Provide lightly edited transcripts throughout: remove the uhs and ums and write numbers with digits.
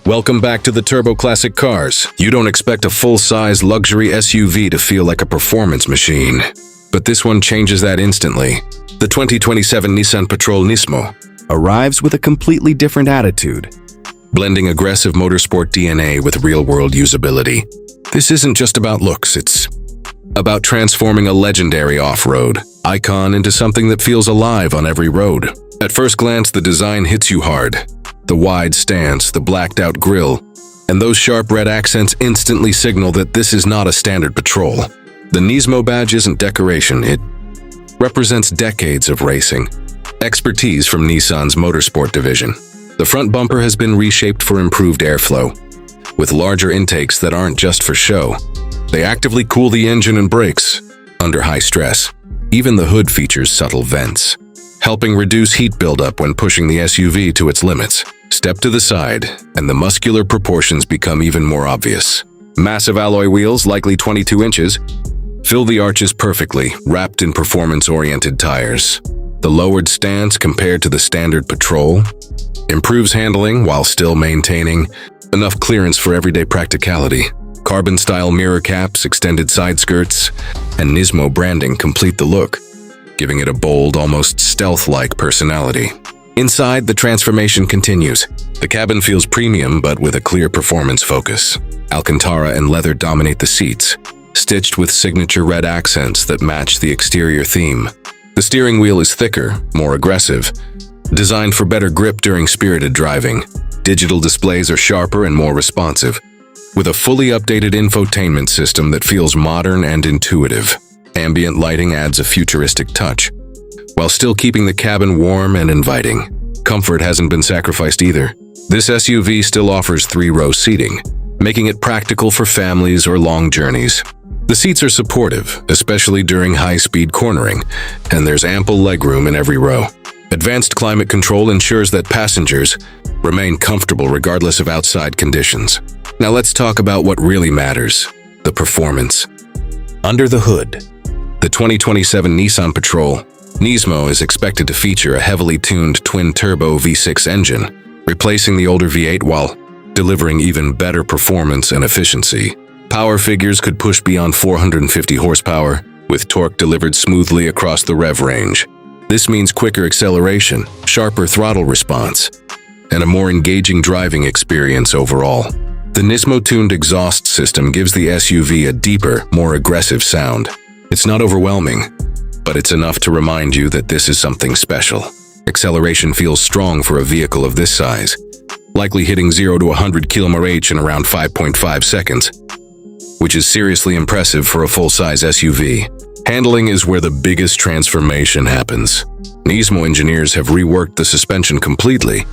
Welcome back to the Turbo Classic Cars. You don't expect a full-size luxury SUV to feel like a performance machine, but this one changes that instantly. The 2027 Nissan Patrol Nismo arrives with a completely different attitude, blending aggressive motorsport DNA with real-world usability. This isn't just about looks, it's about transforming a legendary off-road icon into something that feels alive on every road. At first glance, the design hits you hard. The wide stance, the blacked-out grille, and those sharp red accents instantly signal that this is not a standard Patrol. The Nismo badge isn't decoration, it represents decades of racing, expertise from Nissan's motorsport division. The front bumper has been reshaped for improved airflow, with larger intakes that aren't just for show. They actively cool the engine and brakes under high stress. Even the hood features subtle vents, helping reduce heat buildup when pushing the SUV to its limits. Step to the side, and the muscular proportions become even more obvious. Massive alloy wheels, likely 22 inches, fill the arches perfectly, wrapped in performance-oriented tires. The lowered stance compared to the standard Patrol improves handling while still maintaining enough clearance for everyday practicality. Carbon-style mirror caps, extended side skirts, and Nismo branding complete the look, giving it a bold, almost stealth-like personality. Inside, the transformation continues. The cabin feels premium, but with a clear performance focus. Alcantara and leather dominate the seats, stitched with signature red accents that match the exterior theme. The steering wheel is thicker, more aggressive, designed for better grip during spirited driving. Digital displays are sharper and more responsive, with a fully updated infotainment system that feels modern and intuitive. Ambient lighting adds a futuristic touch, while still keeping the cabin warm and inviting. Comfort hasn't been sacrificed either. This SUV still offers 3-row seating, making it practical for families or long journeys. The seats are supportive, especially during high-speed cornering, and there's ample legroom in every row. Advanced climate control ensures that passengers remain comfortable regardless of outside conditions. Now let's talk about what really matters: the performance. Under the hood, the 2027 Nissan Patrol Nismo is expected to feature a heavily tuned twin-turbo V6 engine, replacing the older V8 while delivering even better performance and efficiency. Power figures could push beyond 450 horsepower, with torque delivered smoothly across the rev range. This means quicker acceleration, sharper throttle response, and a more engaging driving experience overall. The Nismo-tuned exhaust system gives the SUV a deeper, more aggressive sound. It's not overwhelming, but it's enough to remind you that this is something special. Acceleration feels strong for a vehicle of this size, likely hitting 0 to 100 km/h in around 5.5 seconds, which is seriously impressive for a full-size SUV. Handling is where the biggest transformation happens. Nismo engineers have reworked the suspension completely,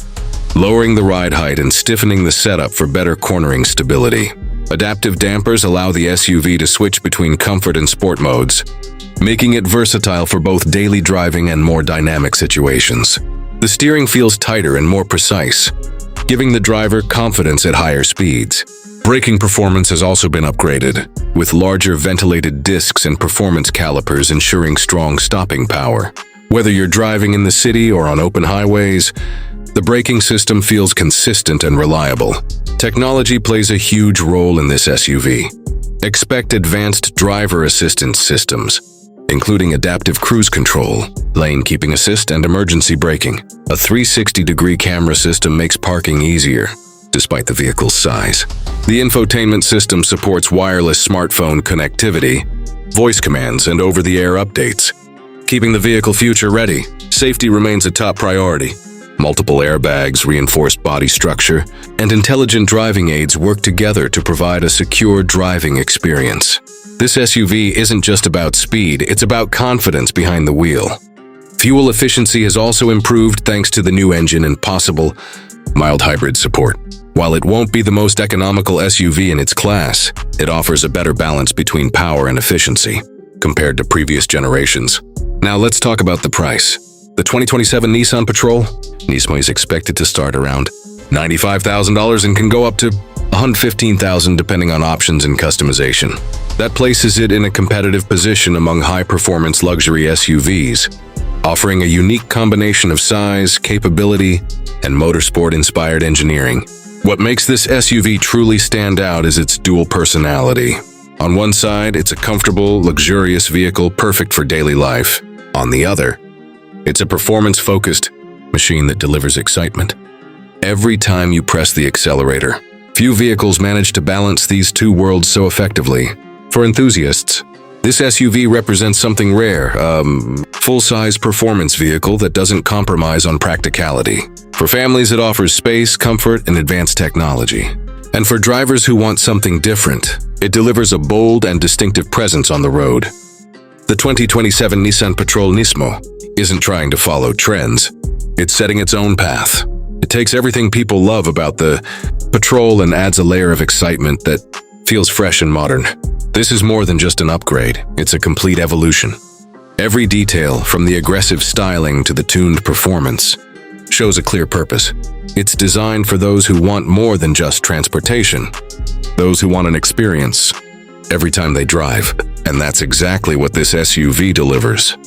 lowering the ride height and stiffening the setup for better cornering stability. Adaptive dampers allow the SUV to switch between comfort and sport modes, making it versatile for both daily driving and more dynamic situations. The steering feels tighter and more precise, giving the driver confidence at higher speeds. Braking performance has also been upgraded, with larger ventilated discs and performance calipers ensuring strong stopping power. Whether you're driving in the city or on open highways, the braking system feels consistent and reliable. Technology plays a huge role in this SUV. Expect advanced driver assistance systems, including adaptive cruise control, lane keeping assist, and emergency braking. A 360-degree camera system makes parking easier, despite the vehicle's size. The infotainment system supports wireless smartphone connectivity, voice commands, and over-the-air updates, keeping the vehicle future-ready. Safety remains a top priority. Multiple airbags, reinforced body structure, and intelligent driving aids work together to provide a secure driving experience. This SUV isn't just about speed, it's about confidence behind the wheel. Fuel efficiency has also improved thanks to the new engine and possible mild hybrid support. While it won't be the most economical SUV in its class, it offers a better balance between power and efficiency compared to previous generations. Now let's talk about the price. The 2027 Nissan Patrol Nismo is expected to start around $95,000 and can go up to $115,000 depending on options and customization. That places it in a competitive position among high-performance luxury SUVs, offering a unique combination of size, capability, and motorsport-inspired engineering. What makes this SUV truly stand out is its dual personality. On one side, it's a comfortable, luxurious vehicle perfect for daily life. On the other, it's a performance-focused machine that delivers excitement every time you press the accelerator. Few vehicles manage to balance these two worlds so effectively. For enthusiasts, this SUV represents something rare, a full-size performance vehicle that doesn't compromise on practicality. For families, it offers space, comfort, and advanced technology. And for drivers who want something different, it delivers a bold and distinctive presence on the road. The 2027 Nissan Patrol Nismo isn't trying to follow trends. It's setting its own path. It takes everything people love about the Patrol and adds a layer of excitement that feels fresh and modern. This is more than just an upgrade. It's a complete evolution. Every detail, from the aggressive styling to the tuned performance, shows a clear purpose. It's designed for those who want more than just transportation, those who want an experience every time they drive. And that's exactly what this SUV delivers.